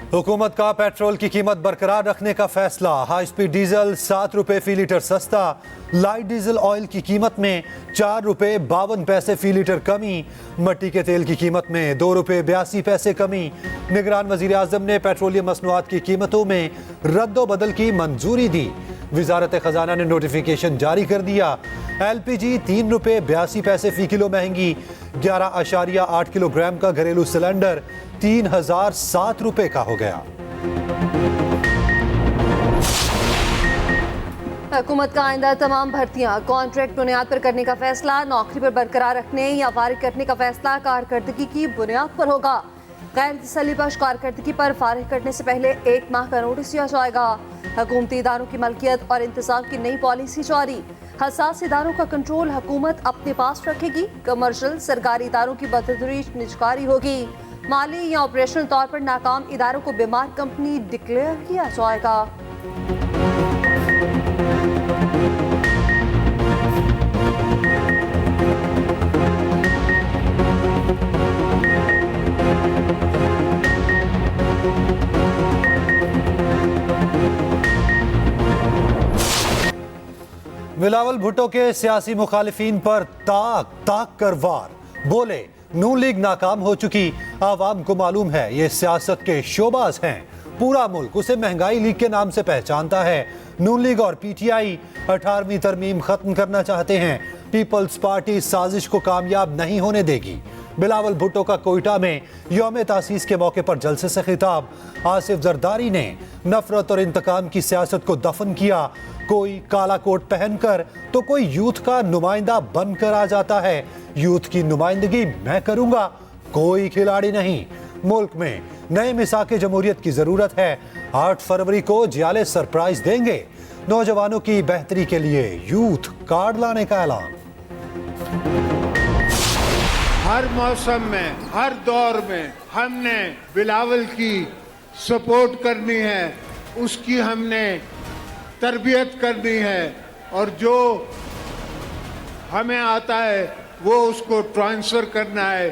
हुकूमत का पेट्रोल की कीमत बरकरार रखने का फैसला। हाई स्पीड डीजल 7 रुपए फी लीटर सस्ता। लाइट डीजल ऑयल की कीमत में 4 रुपए 52 पैसे फी लीटर कमी। मट्टी के तेल की कीमत में 2 रुपए 82 पैसे कमी। निगरान वजीर आजम ने पेट्रोलियम मसनूआत की कीमतों में रद्दोबदल की मंजूरी दी। वजारत खजाना ने नोटिफिकेशन जारी कर दिया। LPG 3 रुपए 82 पैसे फी किलो महंगी। 11.8 किलोग्राम का घरेलू सिलेंडर 3007 रुपए का हो गया। हुकूमत का आइंदा तमाम भर्तियां कॉन्ट्रैक्ट बुनियाद पर करने का फैसला। नौकरी पर बरकरार रखने या फारिग करने का फैसला कारकर्दगी की बुनियाद पर होगा। गैर तसल्लीबख्श कारकर्दगी पर फारिग करने से पहले 1 माह का नोटिस दिया जाएगा। हुकूमती इदारों की मलकियत और इंतजाम की नई पॉलिसी जारी। हसास इदारों का कंट्रोल हुकूमत अपने पास रखेगी। कमर्शियल सरकारी इदारों की बतदरीज निजकारी होगी। माली या ऑपरेशनल तौर पर नाकाम इदारों को बीमार कंपनी डिक्लेयर किया जाएगा। बिलावल भुट्टो के सियासी मुखालिफिन पर ताक ताक कर वार। बोले नून लीग नाकाम हो चुकी, आवाम को मालूम है ये सियासत के शोबाज हैं। पूरा मुल्क उसे महंगाई लीग के नाम से पहचानता है। नून लीग और PTI 18वीं तरमीम खत्म करना चाहते हैं। पीपल्स पार्टी साजिश को कामयाब नहीं होने देगी। बिलावल भुट्टो का कोयटा में यौम तासीस के मौके पर जलसे से खिताब। आसिफ जरदारी ने नफरत और इंतकाम की सियासत को दफन किया। कोई काला कोट पहनकर तो कोई यूथ का नुमाइंदा बनकर आ जाता है। यूथ की नुमाइंदगी मैं करूंगा, कोई खिलाड़ी नहीं। मुल्क में नए मिसाके जमहूरियत की जरूरत है। 8 फरवरी को जियाले सरप्राइज देंगे। नौजवानों की बेहतरी के लिए यूथ कार्ड लाने का ऐलान। हर मौसम में, हर दौर में हमने बिलावल की सपोर्ट करनी है, उसकी हमने तरबियत करनी है और जो हमें आता है वो उसको ट्रांसफर करना है।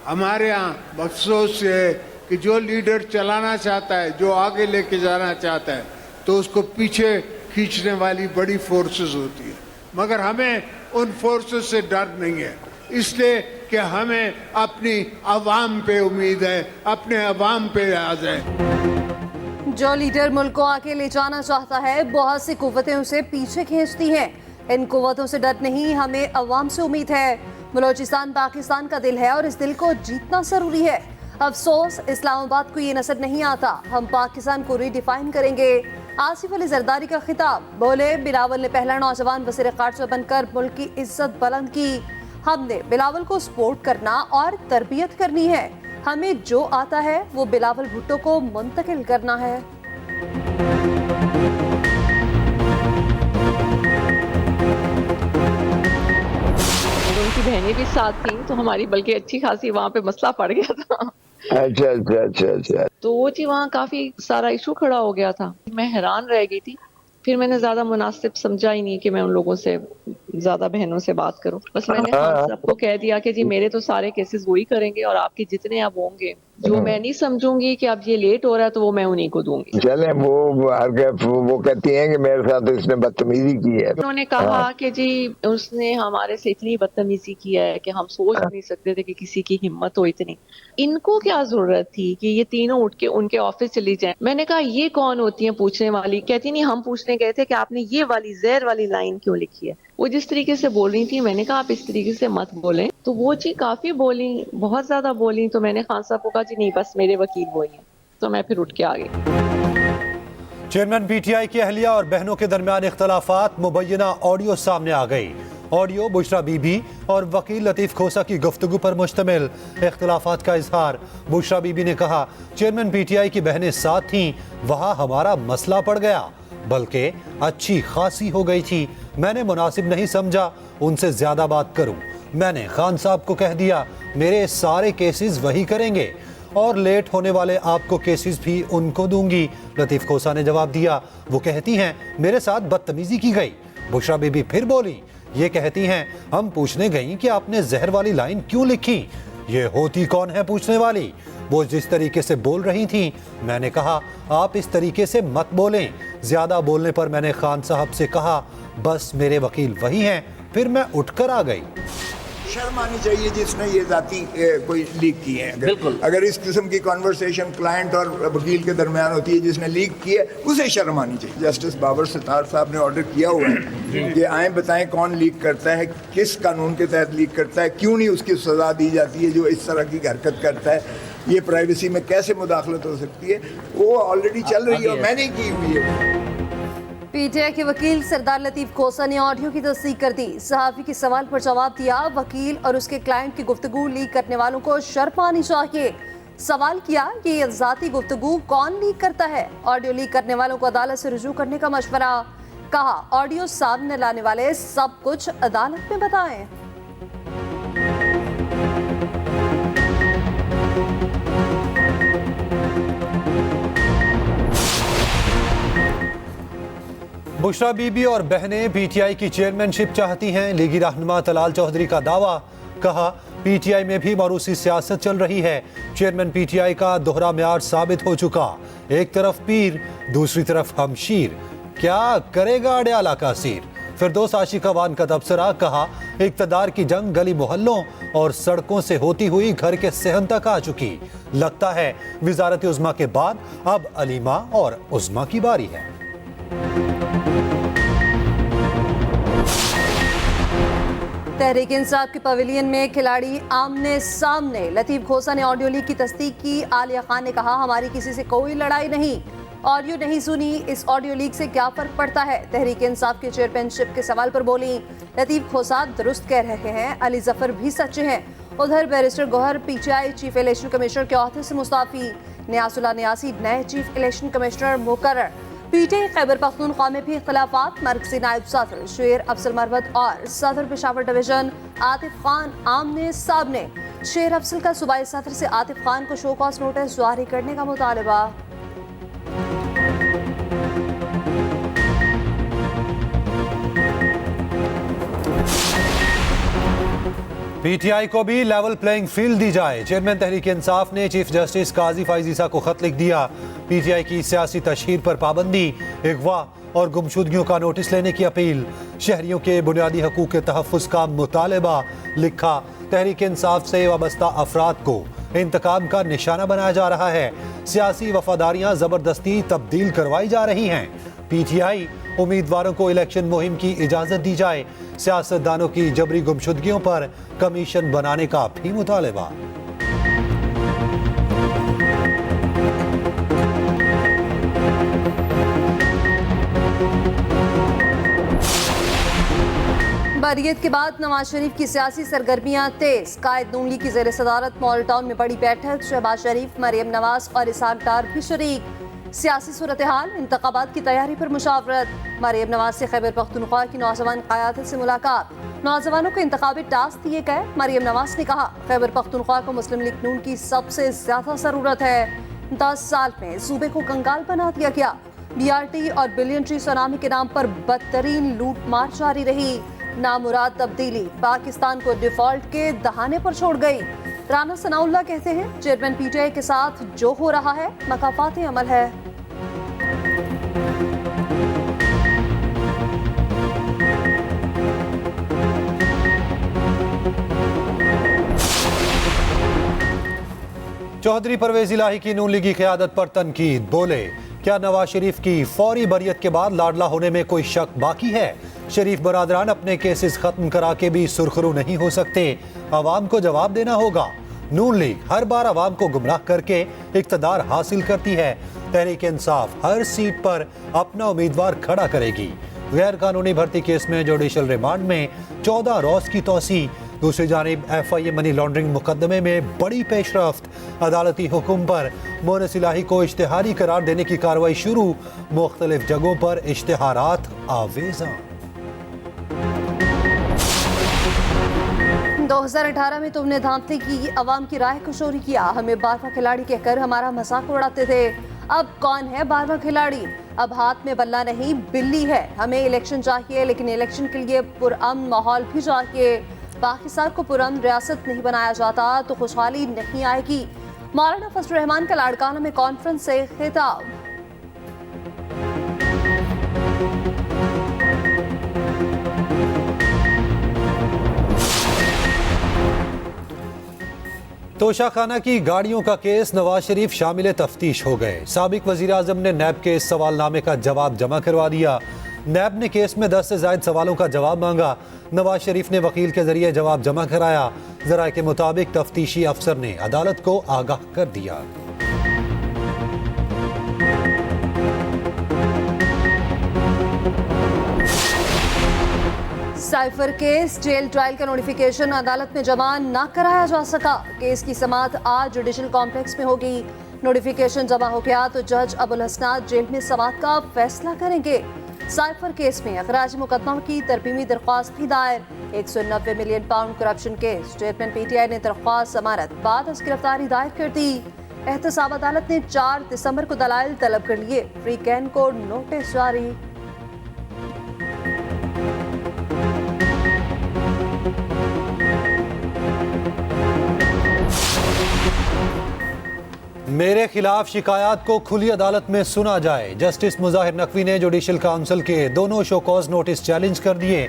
हमारे यहाँ अफसोस है कि जो लीडर चलाना चाहता है, जो आगे लेके जाना चाहता है, तो उसको पीछे खींचने वाली बड़ी फोर्सेस होती है। मगर हमें उन फोर्सेस से डर नहीं है, इसलिए कि हमें अपनी अवाम पे उम्मीद है, अपने अवाम पे याद है। जो लीडर मुल्क को आगे ले जाना चाहता है, बहुत सी कुव्वतें उसे पीछे खींचती हैं। इन कुव्वतों से डर नहीं, हमें अवाम से उम्मीद है। बलोचिस्तान पाकिस्तान का दिल है और इस दिल को जीतना जरूरी है। अफसोस इस्लामाबाद को ये नजर नहीं आता। हम पाकिस्तान को रीडिफाइन करेंगे। आसिफ अली जरदारी का खिताब। बोले बिलावल ने पहला नौजवान वज़ीर ख़ारजा बनकर मुल्क की इज्जत बुलंद की। हमने बिलावल को सपोर्ट करना और तरबियत करनी है। हमें जो आता है वो बिलावल भुट्टो को मुंतकिल करना है। उनकी बहनें भी साथ थी, तो हमारी बल्कि अच्छी खासी वहाँ पे मसला पड़ गया था। अच्छा। तो वो जी वहाँ काफी सारा इशू खड़ा हो गया था। मैं हैरान रह गई थी। फिर मैंने ज्यादा मुनासिब समझा ही नहीं कि मैं उन लोगों से ज्यादा बहनों से बात करूं। बस मैंने खान साहब को कह दिया कि जी मेरे तो सारे केसेस वही करेंगे और आपके जितने अब होंगे, जो मैं नहीं समझूंगी कि अब ये लेट हो रहा है, तो वो मैं उन्हीं को दूंगी। चले वो कहती हैं कि मेरे साथ इसने बदतमीजी की है। उन्होंने कहा कि जी उसने हमारे से इतनी बदतमीजी की है कि हम सोच नहीं सकते थे कि किसी की हिम्मत हो इतनी। इनको क्या जरूरत थी कि ये तीनों उठ के उनके ऑफिस चली जाएं। मैंने कहा ये कौन होती है पूछने वाली? कहती नहीं, हम पूछने गए थे कि आपने ये वाली जहर वाली लाइन क्यों लिखी है। वो जिस तरीके से बोल रही थी, मैंने कहा आप इस तरीके से मत बोलें। तो वो जी काफी बोली, बहुत ज्यादा बोली। तो मैंने खान साहब को कहा जी नहीं, बस मेरे वकील वही हैं। तो मैं फिर उठ के आ गई। चेयरमैन PTI की अहलिया और बहनों के दरमियान इख्तलाफात। मुबैना ऑडियो सामने आ गई। ऑडियो बुशरा बीबी और वकील लतीफ खोसा की गुफ्तगू पर मुश्तमिल। इख्तलाफात का इजहार। बुशरा बीबी ने कहा चेयरमैन PTI की बहनें साथ थीं, वहाँ हमारा मसला पड़ गया, बल्कि अच्छी खासी हो गई थी। मैंने मुनासिब नहीं समझा उनसे ज्यादा बात करूं। मैंने खान साहब को कह दिया मेरे सारे केसेस वही करेंगे और लेट होने वाले आपको केसेस भी उनको दूंगी। लतीफ खोसा ने जवाब दिया वो कहती हैं मेरे साथ बदतमीजी की गई। बुशरा बीबी फिर बोली ये कहती हैं हम पूछने गई कि आपने जहर वाली लाइन क्यों लिखी। ये होती कौन है पूछने वाली। वो जिस तरीके से बोल रही थीं, मैंने कहा आप इस तरीके से मत बोलें। ज्यादा बोलने पर मैंने खान साहब से कहा बस मेरे वकील वही हैं, फिर मैं उठकर आ गई। शर्म आनी चाहिए जिसने ये जाती कोई लीक की है। अगर इस किस्म की कॉन्वर्सेशन क्लाइंट और वकील के दरमियान होती है जिसने लीक की है, उसे शर्म आनी चाहिए। जस्टिस बाबर सितार साहब ने ऑर्डर किया हुआ है कि आए बताएं कौन लीक करता है, किस कानून के तहत लीक करता है, क्यों नहीं उसकी सजा दी जाती है जो इस तरह की हरकत करता है, ये प्राइवेसी में कैसे मुदाखलत हो सकती है। वो ऑलरेडी चल रही है और मैंने की हुई है। पीटीआई के वकील सरदार लतीफ खोसा ने ऑडियो की तस्दीक कर दी। सहाफी के सवाल पर जवाब दिया। वकील और उसके क्लाइंट की गुफ्तगू लीक करने वालों को शर्म आनी चाहिए। सवाल किया कि ये जाती गुफ्तगू कौन लीक करता है। ऑडियो लीक करने वालों को अदालत से रुजू करने का मशवरा। कहा ऑडियो सामने लाने वाले सब कुछ अदालत में बताएं। बुशरा बीबी और बहनें पीटीआई की चेयरमैनशिप चाहती हैं। लीगी रहनुमा तलाल चौधरी का दावा। कहा पीटीआई में भी मरूसी सियासत चल रही है। चेयरमैन पीटीआई का दोहरा म्यार साबित हो चुका। एक तरफ पीर, दूसरी तरफ हमशीर, क्या करेगा अडयाला का सीर। फिरदौस आशिकावान का तबसरा। कहा इक्तदार की जंग गली मोहल्लों और सड़कों से होती हुई घर के सहन तक आ चुकी। लगता है वजारत उज़्मा के बाद अब अलीमा और उज़्मा की बारी है। तहरीक इंसाफ के पवेलियन में खिलाड़ी आमने सामने। लतीफ खोसा ने ऑडियो लीक की तस्दीक की। आलिया खान ने कहा हमारी किसी से कोई लड़ाई नहीं, ऑडियो नहीं सुनी, इस ऑडियो लीक से क्या फर्क पड़ता है। तहरीक इंसाफ के चेयरमैनशिप के सवाल पर बोली लतीफ खोसा दुरुस्त कह रहे हैं, अली जफर भी सच्चे हैं। उधर barrister Gohar PTI chief election commissioner के ओहदे से मुस्ताफी। नियासुल्लाह नियासी नए चीफ इलेक्शन कमिश्नर मुकर्रर। पीटीआई खैबर पख्तूनख्वा में भी इख्तलाफात। मरकजी नायब सदर शेर अफजल मरवत और सदर पेशावर डिवीजन आतिफ खान आमने सामने। शेर अफजल का सूबाई सदर से आतिफ खान को शो कॉज नोटिस जारी करने का मुतालबा। पीटीआई को भी लेवल प्लेइंग फील्ड दी जाए। चेयरमैन तहरीक इंसाफ ने चीफ जस्टिस काजी फाइजीसा को खत लिख दिया। पीटीआई की सियासी तशहीर पर पाबंदी, अगवा और गुमशुदगियों का नोटिस लेने की अपील। शहरियों के बुनियादी हकूक के तहफ़्फ़ुज़ का मुतालबा। लिखा तहरीक इंसाफ से वाबस्ता अफराद को इंतकाम का निशाना बनाया जा रहा है। सियासी वफादारियां ज़बरदस्ती तब्दील करवाई जा रही हैं। पीटीआई उम्मीदवारों को इलेक्शन मुहिम की इजाज़त दी जाए। सियासतदानों की जबरी गुमशुदगियों पर कमीशन बनाने का भी मुतालबा। बरियत के बाद नवाज शरीफ की सियासी सरगर्मियां तेज। कायद नून लीग की ज़ेर सदारत मॉल टाउन में बड़ी बैठक। शहबाज शरीफ, मरियम नवाज और इसहाक डार भी शरीक। सियासी सूरत हाल, इंतखाबात की तैयारी पर मुशावरत। मरियम नवाज से खैबर पख्तूनख्वा की नौजवान क़यादत से मुलाकात। नौजवानों को इंतखाबी टास्क दिए गए। मरियम नवाज ने कहा खैबर पख्तूनख्वा को मुस्लिम लीग नून की सबसे ज्यादा जरूरत है। 10 साल में सूबे को कंगाल बना दिया गया। BRT और बिलियन ट्री सुनामी के नाम पर बदतरीन लूट मार जारी रही। नामुराद तब्दीली पाकिस्तान को डिफॉल्ट के दहाने पर छोड़ गई। राना सनाउल्लाह कहते हैं चेयरमैन पीटीआई के साथ जो हो रहा है मकाफाती अमल है। चौधरी परवेज इलाही की नून लीगी क़यादत पर तनकीद। बोले क्या नवाज शरीफ की फौरी बरियत के बाद लाडला होने में कोई शक बाकी है। शरीफ बरादरान अपने केसेस खत्म करा के भी सुरखरू नहीं हो सकते। अवाम को जवाब देना होगा। नून लीग हर बार अवाम को गुमराह करके इक्तदार हासिल करती है। तहरीक इंसाफ हर सीट पर अपना उम्मीदवार खड़ा करेगी। गैर कानूनी भर्ती केस में जुडिशल रिमांड में 14 रोज की तोसी। दूसरी जानिब FIA मनी लॉन्ड्रिंग मुकदमे में बड़ी पेशरफ्त। अदालती हुक्म पर मोहनिस इलाही को इश्तिहारी करार देने की कार्रवाई शुरू। मुख्तलिफ जगहों पर इश्तिहारात आवेजा। 2018 में तुमने धांधली की, अवाम की राय को चोरी किया, हमें 12वां खिलाड़ी कहकर हमारा मजाक उड़ाते थे। अब कौन है 12वां खिलाड़ी? अब हाथ में बल्ला नहीं बिल्ली है। हमें इलेक्शन चाहिए, लेकिन इलेक्शन के लिए पुरअमन माहौल भी चाहिए। पाकिस्तान को पुरअमन रियासत नहीं बनाया जाता तो खुशहाली नहीं आएगी। मौलाना फजल रहमान का लाड़काना में कॉन्फ्रेंस से खिताब। तोशाखाना की गाड़ियों का केस नवाज शरीफ शामिल तफ्तीश हो गए। साबिक वजीर आजम ने नैब के इस सवालनामे का जवाब जमा करवा दिया। नैब ने केस में 10 से ज्यादा सवालों का जवाब मांगा। नवाज शरीफ ने वकील के जरिए जवाब जमा कराया। जराये के मुताबिक तफ्तीशी अफसर ने अदालत को आगाह कर दिया। साइफर केस जेल ट्रायल का नोटिफिकेशन अदालत में जमा न कराया जा सका। केस की समाअत आज जुडिशल कॉम्प्लेक्स में होगी। नोटिफिकेशन जमा हो गया तो जज अबुल हसनात जेल में समाअत का फैसला करेंगे। साइफर केस में अखराज मुकदमा की तरमीमी दरख्वास्त भी दायर। 190 million pound corruption case. Chairman PTI ने दरख्वास्त जमानत बाद गिरफ्तारी दायर कर दी। एहतसाब अदालत ने 4 दिसंबर को दलाइल तलब कर लिए। फ्री कैन को नोटिस जारी। मेरे खिलाफ शिकायत को खुली अदालत में सुना जाए। जस्टिस मुजाहिर नकवी ने जुडिशल काउंसिल के दोनों शोकॉज नोटिस चैलेंज कर दिए।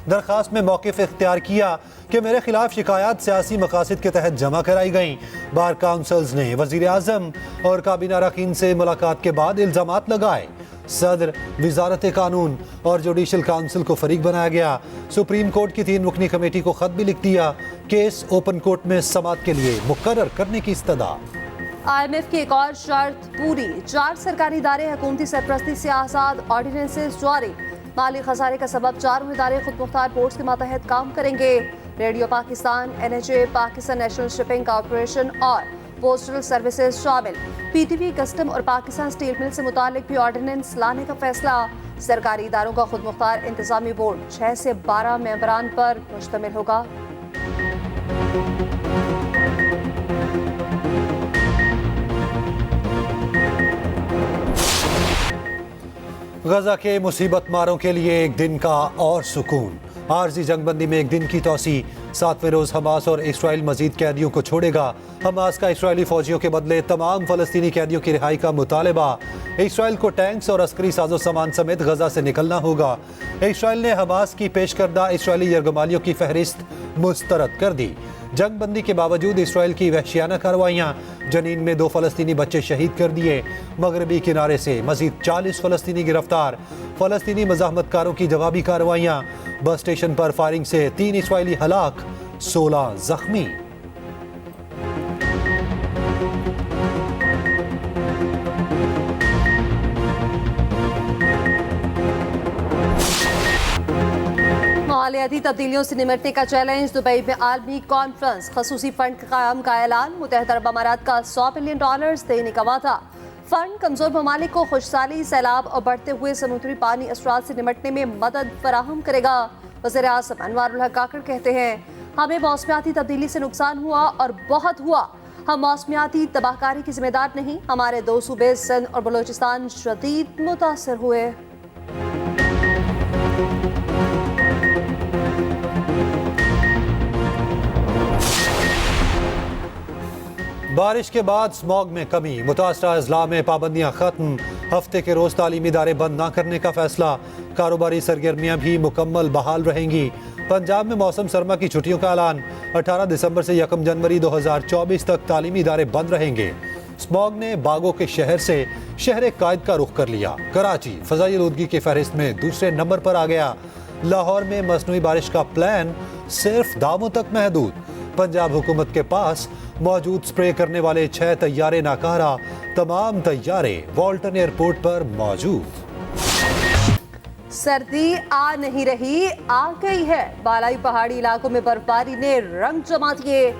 दरखास्त में मौक़िफ़ इख्तियार किया कि मेरे खिलाफ शिकायत सियासी मकासद के तहत जमा कराई गई। बार काउंसिल्स ने वज़ीर आज़म और काबीना अरकान से मुलाकात के बाद इल्ज़ामात लगाए। सदर, वजारत कानून और जुडिशल काउंसिल को फरीक बनाया गया। सुप्रीम कोर्ट की 3 रुकनी कमेटी को खत भी लिख दिया। केस ओपन कोर्ट में समाअत के लिए मुकर्रर करने की इस्तदा। IMF की एक और शर्त पूरी। 4 सरकारी इदारे हुकूमती सरपरस्ती से आज़ाद। ऑर्डिनेंसेस जारी। माली खसारे का सबब 4 इदारे खुद मुख्तार बोर्ड के मातहत काम करेंगे। Radio Pakistan, NHA, Pakistan national shipping corporation और पोस्टल सर्विसेज शामिल। PTV, कस्टम और पाकिस्तान स्टील मिल से मुतालिक भी ऑर्डिनेंस लाने का फैसला। सरकारी इदारों का खुद मुख्तार इंतजामी बोर्ड 6 से 12 मेंबरान पर मुश्तमिल होगा। गजा के मुसीबत मारों के लिए एक दिन का और सुकून। आरजी जंगबंदी में एक दिन की तोसी। 7वें रोज हमास और इसराइल मजीद कैदियों को छोड़ेगा। हमास का इसराइली फौजियों के बदले तमाम फलस्तीनी कैदियों की रिहाई का मुतालबा। इसराइल को टैंक्स और अस्करी साजो सामान समेत गजा से निकलना होगा। इसराइल ने हमास की पेश करदा इसराइली यरगमालियों की फहरिस्त मुस्तरद कर दी। जंगबंदी के बावजूद इसराइल की वहशियाना कार्रवाइयाँ। जनीन में 2 फलस्तीनी बच्चे शहीद कर दिए। मगरबी किनारे से मजीद 40 फलस्तीनी गिरफ्तार। फलस्तीनी मज़ाहमतकारों की जवाबी कार्रवाइयाँ। बस स्टेशन पर फायरिंग से 3 इसराइली हलाक, 16 जख्मी। मालियाती तब्दीलियों से निपटने का चैलेंज। दुबई में आलमी कॉन्फ्रेंस। खसूसी फंड के क़याम का ऐलान। मुत्तहिदा अरब अमारात का $100 बिलियन देने का वादा। फंड कमजोर ममालिक को खुशहाली, सैलाब और बढ़ते हुए समुद्री पानी असरात से निपटने में मदद फराहम करेगा। वज़ीर आज़म अनवारुल हक काकड़ कहते हैं, हमें मौसमियाती तब्दीली से नुकसान हुआ और बहुत हुआ। हम मौसमियाती तबाहकारी की जिम्मेदार नहीं। हमारे 2 सूबे सिंध और बलोचिस्तान शदीद मुतासर हुए। बारिश के बाद स्मॉग में कमी। मुतासरा अजला में पाबंदियां खत्म। हफ्ते के रोज तालीमी इदारे बंद न करने का फैसला। कारोबारी सरगर्मियां भी मुकम्मल बहाल रहेंगी। पंजाब में मौसम सरमा की छुट्टियों का ऐलान। 18 दिसंबर से 1 जनवरी 2024 तक तालीमी इदारे बंद रहेंगे। स्मॉग ने बागों के शहर से शहर कायद का रुख कर लिया। कराची फजाई आलूदगी की फहरिस्त में दूसरे नंबर पर आ गया। लाहौर में मसनूई बारिश का प्लान सिर्फ दावों तक महदूद। पंजाब हुकूमत के पास मौजूद स्प्रे करने वाले 6 तैयारे नाकारा। तमाम तैयारे वॉल्टन एयरपोर्ट पर मौजूद। सर्दी आ नहीं रही, आ गई है। बालाई पहाड़ी इलाकों में बर्फबारी ने रंग जमा दिए।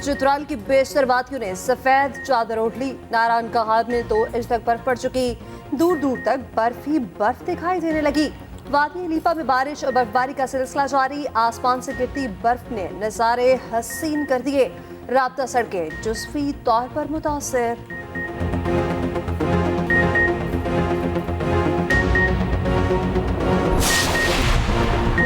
चित्राल की बेशतर वादियों ने सफेद चादर ओढ़ ली। नारायण कहाब में 2 इंच तक बर्फ पड़ चुकी। दूर दूर तक बर्फ ही बर्फ दिखाई देने लगी। वादी लीपा में बारिश और बर्फबारी का सिलसिला जारी। आसमान से गिरती बर्फ ने नजारे हसीन कर दिए। राब्ता सड़कें जुज़वी तौर पर मुतासिर।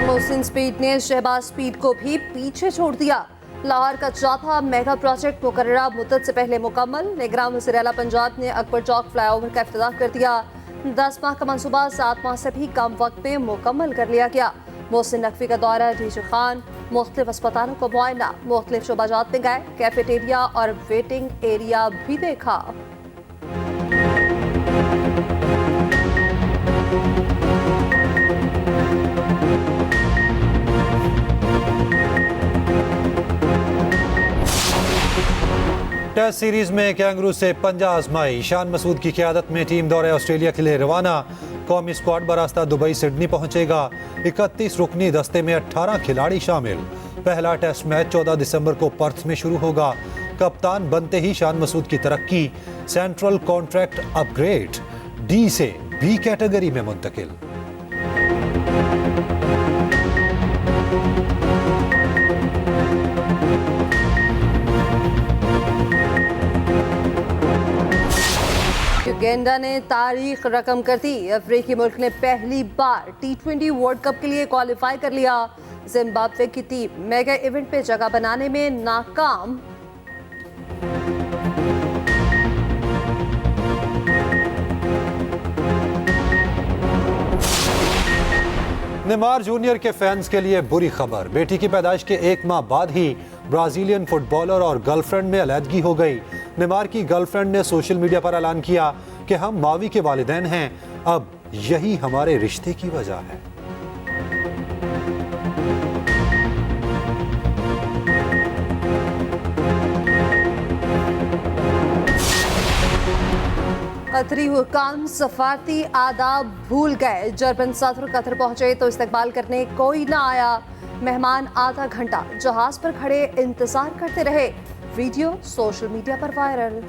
मोहसिन स्पीड ने शहबाज स्पीड को भी पीछे छोड़ दिया। लाहौर का चौथा मेगा प्रोजेक्ट मुकर्ररा मुद्दत से पहले मुकम्मल। निगरान वज़ीर आला पंजाब ने अकबर चौक फ्लाईओवर का इफ्तिताह कर दिया। 10 माह का मंसूबा 7 माह से भी कम वक्त में मुकम्मल कर लिया गया। मोहसिन नकवी का दौरा डीजी खान, मुख्तलिफ अस्पतालों को मुआयना, मुख्तलिफ शोबाजात में गए, कैफेटेरिया और वेटिंग एरिया भी देखा। टेस्ट सीरीज में कैंगरू से पंजा आजमाई। शान मसूद की क़यादत में टीम दौरे ऑस्ट्रेलिया के लिए रवाना। कौमी स्क्वाड बरास्ता दुबई सिडनी पहुंचेगा। 31 रुकनी दस्ते में 18 खिलाड़ी शामिल। पहला टेस्ट मैच 14 दिसंबर को पर्थ में शुरू होगा। कप्तान बनते ही शान मसूद की तरक्की, सेंट्रल कॉन्ट्रैक्ट अपग्रेड, डी से बी कैटेगरी में मुंतकिल। युगांडा ने तारीख रकम कर दी। अफ्रीकी मुल्क ने पहली बार T20 वर्ल्ड कप के लिए क्वालिफाई कर लिया। जिम्बाब्वे की टीम मेगा इवेंट पे जगह बनाने में नाकाम। नेमार जूनियर के फैंस के लिए बुरी खबर। बेटी की पैदाइश के 1 माह बाद ही ब्राजीलियन फुटबॉलर और गर्लफ्रेंड में अलहदगी हो गई। नेमार की गर्लफ्रेंड ने सोशल मीडिया पर ऐलान किया कि हम मावी के वालिदैन हैं, अब यही हमारे रिश्ते की वजह है। कतरी हुकाम सफारती आदाब भूल गए। जर्मन सदर कतर पहुंचे तो इस्तकबाल करने कोई ना आया। मेहमान आधा घंटा जहाज पर खड़े इंतजार करते रहे। वीडियो सोशल मीडिया पर वायरल।